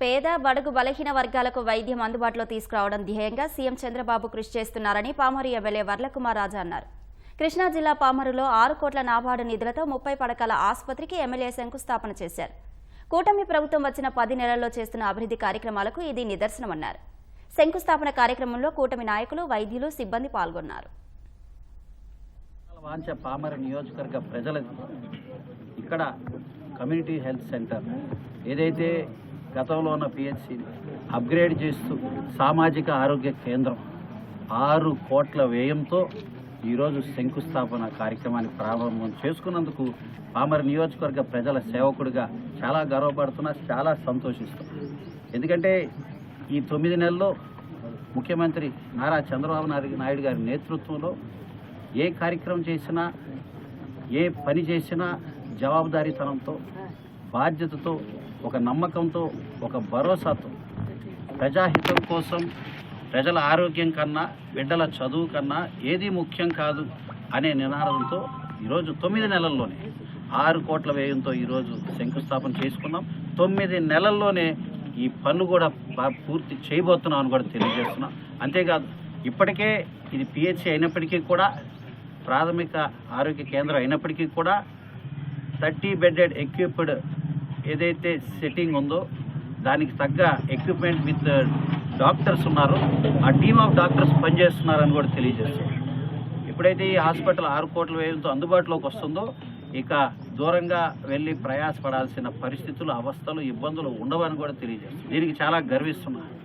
పేద బడుగు బలహీన వర్గాలకు వైద్యం అందుబాటులో తీసుకురావడం ధ్యేయంగా సీఎం చంద్రబాబు కృషి చేస్తున్నారని పామరు ఎమ్మెల్యే వర్లకుమార్ రాజా అన్నారు. కృష్ణా జిల్లా పామరులో 6 కోట్ల నాబార్డు నిధులతో 30 పడకల ఆసుపత్రికి ఎమ్మెల్యే శంకుస్థాపన చేశారు. కూటమి ప్రభుత్వం వచ్చిన 10 నెలల్లో చేస్తున్న అభివృద్ధి కార్యక్రమాలకు ఇది నిదర్శనమన్నారు. శంకుస్థాపన కార్యక్రమంలో కూటమి నాయకులు, వైద్యులు, సిబ్బంది పాల్గొన్నారు. పామరు నియోజకవర్గ ప్రజలకు ఇక్కడ కమ్యూనిటీ హెల్త్ సెంటర్ ఏదైతే గతంలో ఉన్న పిహెచ్సిని అప్గ్రేడ్ చేస్తూ సామాజిక ఆరోగ్య కేంద్రం 6 కోట్ల వ్యయంతో ఈరోజు శంకుస్థాపన కార్యక్రమాన్ని ప్రారంభం చేసుకున్నందుకు పామరు నియోజకవర్గ ప్రజల సేవకుడిగా చాలా గర్వపడుతున్నా, చాలా సంతోషిస్తున్నా. ఎందుకంటే ఈ 9 నెలల్లో ముఖ్యమంత్రి నారా చంద్రబాబు నాయుడు గారి నేతృత్వంలో ఏ కార్యక్రమం చేసినా, ఏ పని చేసినా జవాబుదారీతనంతో, బాధ్యతతో, ఒక నమ్మకంతో, ఒక భరోసాతో, ప్రజాహితం కోసం, ప్రజల ఆరోగ్యం కన్నా, బిడ్డల చదువు కన్నా ఏది ముఖ్యం కాదు అనే నినాదంతో ఈరోజు 9 నెలల్లోనే 6 కోట్ల వ్యయంతో ఈరోజు శంకుస్థాపన చేసుకున్నాం. 9 నెలల్లోనే ఈ పనులు కూడా పూర్తి చేయబోతున్నాం అని కూడా తెలియజేస్తున్నాం. అంతేకాదు ఇప్పటికే ఇది పిహెచ్సి అయినప్పటికీ కూడా, ప్రాథమిక ఆరోగ్య కేంద్రం అయినప్పటికీ కూడా 30 బెడెడ్ ఎక్విప్డ్ ఏదైతే సెట్టింగ్ ఉందో దానికి తగ్గ ఎక్విప్మెంట్ విత్ డాక్టర్స్ ఉన్నారు, ఆ టీమ్ ఆఫ్ డాక్టర్స్ పనిచేస్తున్నారని కూడా తెలియజేస్తారు. ఎప్పుడైతే ఈ హాస్పిటల్ 6 కోట్ల వ్యయంతో అందుబాటులోకి వస్తుందో ఇక దూరంగా వెళ్ళి ప్రయాసపడాల్సిన పరిస్థితులు, అవస్థలు, ఇబ్బందులు ఉండవని కూడా తెలియజేస్తారు. దీనికి చాలా గర్విస్తున్నాను.